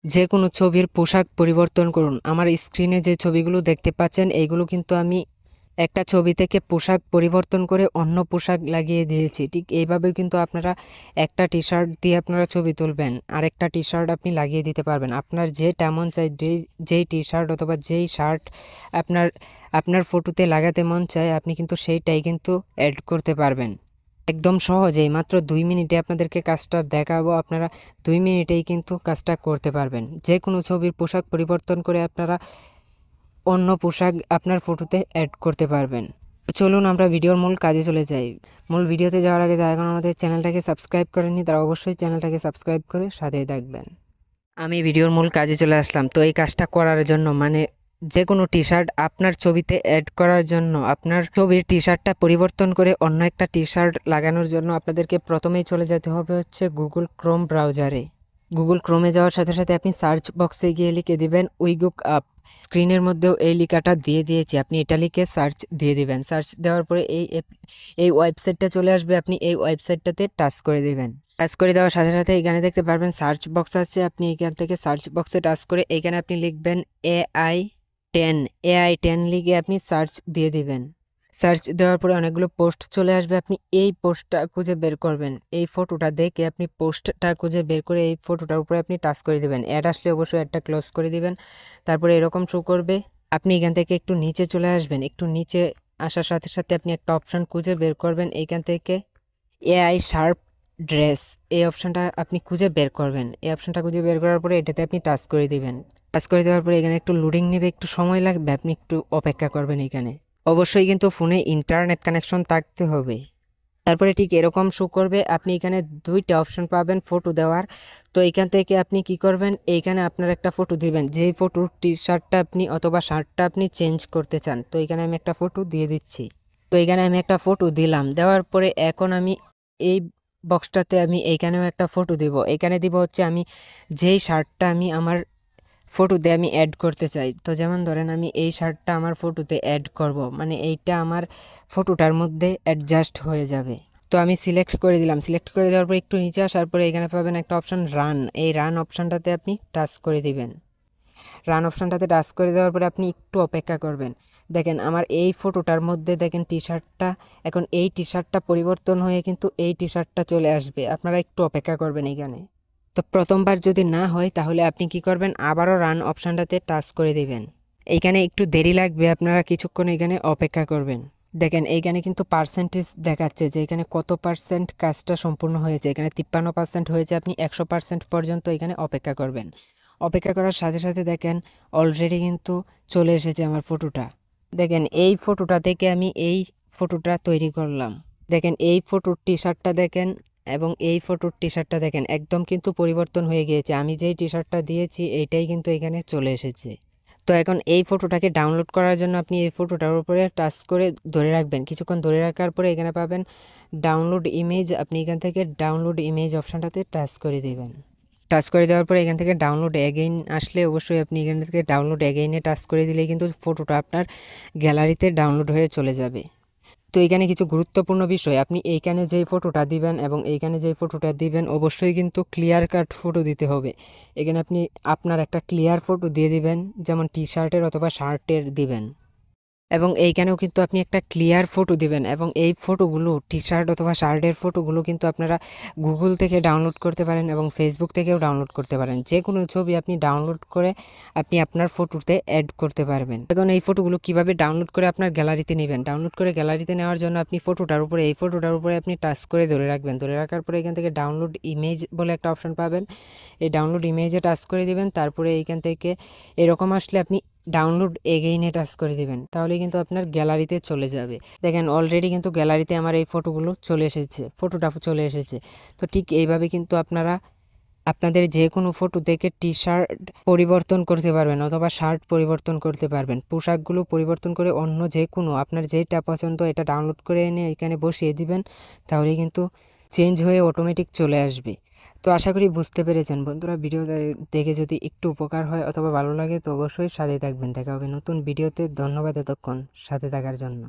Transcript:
যে কোনো ছবির পোশাক পরিবর্তন করুন। আমার স্ক্রিনে যে ছবিগুলো দেখতে পাচ্ছেন এইগুলো কিন্তু আমি একটা ছবি থেকে পোশাক পরিবর্তন করে অন্য পোশাক লাগিয়ে দিয়েছি। ঠিক এইভাবে কিন্তু আপনারা একটা টি শার্ট দিয়ে আপনারা ছবি তুলবেন, আরেকটা টি শার্ট আপনি লাগিয়ে দিতে পারবেন। আপনার যেটা মন চায়, যেই টি শার্ট অথবা যেই শার্ট আপনার আপনার ফটোতে লাগাতে মন চায় আপনি কিন্তু সেইটাই কিন্তু অ্যাড করতে পারবেন। একদম সহজেই মাত্র 2 মিনিটে আপনাদেরকে কাজটা দেখাবো। আপনারা 2 মিনিটেই কিন্তু কাজটা করতে পারবেন। যে কোনো ছবির পোশাক পরিবর্তন করে আপনারা অন্য পোশাক আপনার ফটোতে অ্যাড করতে পারবেন। চলুন আমরা ভিডিওর মূল কাজে চলে যাই। মূল ভিডিওতে যাওয়ার আগে যারা এখন আমাদের চ্যানেলটাকে সাবস্ক্রাইব করেননি তারা অবশ্যই চ্যানেলটাকে সাবস্ক্রাইব করে সাথেই থাকবেন। আমি ভিডিওর মূল কাজে চলে আসলাম। তো এই কাজটা করার জন্য যে কোনো টি শার্ট আপনার ছবিতে অ্যাড করার জন্য, আপনার ছবির টি শার্টটা পরিবর্তন করে অন্য একটা টি শার্ট লাগানোর জন্য আপনাদেরকে প্রথমেই চলে যেতে হবে হচ্ছে গুগল ক্রোম ব্রাউজারে। গুগল ক্রোমে যাওয়ার সাথে সাথে আপনি সার্চ বক্সে গিয়ে লিখে দিবেন উইগুক আপ। স্ক্রিনের মধ্যেও এই লেখাটা দিয়ে দিয়েছি, আপনি এটা লিখে সার্চ দিয়ে দিবেন। সার্চ দেওয়ার পরে এই ওয়েবসাইটটা চলে আসবে, আপনি এই ওয়েবসাইটটাতে টাচ করে দিবেন। টাচ করে দেওয়ার সাথে সাথে এখানে দেখতে পারবেন সার্চ বক্স আছে, আপনি এখান থেকে সার্চ বক্সে টাচ করে এখানে আপনি লিখবেন AI10। AI10 লিখে আপনি সার্চ দিয়ে দিবেন। সার্চ দেওয়ার পরে অনেকগুলো পোস্ট চলে আসবে, আপনি এই পোস্টটা খুঁজে বের করবেন। এই ফটোটা দেখে আপনি পোস্টটা খুঁজে বের করে এই ফটোটার উপরে আপনি টাচ করে দিবেন। অ্যাড আসলে অবশ্যই অ্যাডটা ক্লোজ করে দিবেন। তারপরে এরকম শো করবে, আপনি এখান থেকে একটু নিচে চলে আসবেন। একটু নিচে আসার সাথে সাথে আপনি একটা অপশান খুঁজে বের করবেন। এইখান থেকে AI শার্প ড্রেস, এই অপশানটা আপনি খুঁজে বের করবেন। এই অপশানটা খুঁজে বের করার পরে এটাতে আপনি টাচ করে দিবেন। টাচ করে দেওয়ার পরে এখানে একটু লোডিং নেবে, একটু সময় লাগবে, আপনি একটু অপেক্ষা করবেন। এখানে অবশ্যই কিন্তু ফোনে ইন্টারনেট কানেকশন থাকতে হবে। তারপরে ঠিক এরকম শো করবে, আপনি এখানে দুইটা অপশন পাবেন ফটো দেওয়ার। তো এখান থেকে আপনি কি করবেন, এইখানে আপনার একটা ফটো দিবেন, যেই ফটোর টি শার্টটা আপনি অথবা শার্টটা আপনি চেঞ্জ করতে চান। তো এখানে আমি একটা ফটো দিয়ে দিচ্ছি। তো এখানে আমি একটা ফটো দিলাম, দেওয়ার পরে এখন আমি এই বক্সটাতে আমি এইখানেও একটা ফটো দিব। এখানে দিব হচ্ছে আমি যেই শার্টটা আমি আমার ফটোতে আমি অ্যাড করতে চাই। তো যেমন ধরেন আমি এই শার্টটা আমার ফটোতে অ্যাড করব, মানে এইটা আমার ফটোটার মধ্যে অ্যাডজাস্ট হয়ে যাবে। তো আমি সিলেক্ট করে দিলাম। সিলেক্ট করে দেওয়ার পর একটু নিচে আসার পরে এখানে পাবেন একটা অপশান রান। এই রান অপশানটাতে আপনি টাচ করে দিবেন। রান অপশানটাতে টাচ করে দেওয়ার পরে আপনি একটু অপেক্ষা করবেন। দেখেন আমার এই ফটোটার মধ্যে দেখেন টি শার্টটা, এখন এই টি শার্টটা পরিবর্তন হয়ে কিন্তু এই টি শার্টটা চলে আসবে। আপনারা একটু অপেক্ষা করবেন এখানে। তো প্রথমবার যদি না হয় তাহলে আপনি কি করবেন, আবারও রান অপশানটাতে টাচ করে দিবেন। এইখানে একটু দেরি লাগবে, আপনারা কিছুক্ষণ এখানে অপেক্ষা করবেন। দেখেন এইখানে কিন্তু পার্সেন্টেজ দেখাচ্ছে যে এখানে কত পার্সেন্ট কাজটা সম্পূর্ণ হয়েছে। এখানে 53% হয়েছে, আপনি 100% পর্যন্ত এখানে অপেক্ষা করবেন। অপেক্ষা করার সাথে সাথে দেখেন অলরেডি কিন্তু চলে এসেছে আমার ফটোটা। দেখেন এই ফটোটা থেকে আমি এই ফটোটা তৈরি করলাম। দেখেন এই ফটোর টি শার্টটা দেখেন এবং এই ফটোর টি শার্টটা দেখেন একদম কিন্তু পরিবর্তন হয়ে গিয়েছে। আমি যেই টি শার্টটা দিয়েছি এইটাই কিন্তু এখানে চলে এসেছে। তো এখন এই ফটোটাকে ডাউনলোড করার জন্য আপনি এই ফটোটার উপরে টাচ করে ধরে রাখবেন। কিছুক্ষণ ধরে রাখার পরে এখানে পাবেন ডাউনলোড ইমেজ, আপনি এখান থেকে ডাউনলোড ইমেজ অপশানটাতে টাচ করে দেবেন। টাচ করে দেওয়ার পরে এখান থেকে ডাউনলোড অ্যাগেইন আসলে অবশ্যই আপনি এখান থেকে ডাউনলোড অ্যাগেইনে টাচ করে দিলেই কিন্তু ফটোটা আপনার গ্যালারিতে ডাউনলোড হয়ে চলে যাবে। তো এইখানে কিছু গুরুত্বপূর্ণ বিষয়, আপনি এইখানে যেই ফটোটা দিবেন এবং এইখানে যেই ফটোটা দিবেন অবশ্যই কিন্তু ক্লিয়ার কাট ফটো দিতে হবে। এখানে আপনি আপনার একটা ক্লিয়ার ফটো দিয়ে দিবেন, যেমন টি শার্টের অথবা শার্টের দিবেন। এবং এইখানেও কিন্তু আপনি একটা ক্লিয়ার ফটো দিবেন এবং এই ফটোগুলো টি শার্ট অথবা শার্টের ফটোগুলো কিন্তু আপনারা গুগল থেকে ডাউনলোড করতে পারেন এবং ফেসবুক থেকেও ডাউনলোড করতে পারেন। যে কোনো ছবি আপনি ডাউনলোড করে আপনি আপনার ফটোতে অ্যাড করতে পারবেন। এখন এই ফটোগুলো কিভাবে ডাউনলোড করে আপনার গ্যালারিতে নেবেন, ডাউনলোড করে গ্যালারিতে নেওয়ার জন্য আপনি এই ফটোটার উপরে আপনি টাচ করে ধরে রাখবেন। ধরে রাখার পরে এখান থেকে ডাউনলোড ইমেজ বলে একটা অপশন পাবেন, এই ডাউনলোড ইমেজে টাচ করে দিবেন। তারপরে এইখান থেকে এরকম আসলে আপনি ডাউনলোড এগেইনে টাচ করে দিবেন, তাহলে কিন্তু আপনার গ্যালারিতে চলে যাবে। দেখেন অলরেডি কিন্তু গ্যালারিতে আমার এই ফটোগুলো চলে এসেছে, ফটোটা চলে এসেছে। তো ঠিক এইভাবে কিন্তু আপনারা আপনাদের যে কোনো ফটো থেকে টি শার্ট পরিবর্তন করতে পারবেন অথবা শার্ট পরিবর্তন করতে পারবেন। পোশাকগুলো পরিবর্তন করে অন্য যে কোনো আপনার যেটা পছন্দ এটা ডাউনলোড করে এনে এখানে বসিয়ে দিবেন, তাহলেই কিন্তু চেঞ্জ হয়ে অটোমেটিক চলে আসবে। তো আশা করি বুঝতে পেরেছেন বন্ধুরা। ভিডিও দেখে যদি একটু উপকার হয় অথবা ভালো লাগে তো অবশ্যই সাথে থাকবেন। দেখা হবে নতুন ভিডিওতে। ধন্যবাদ এতক্ষণ সাথে থাকার জন্য।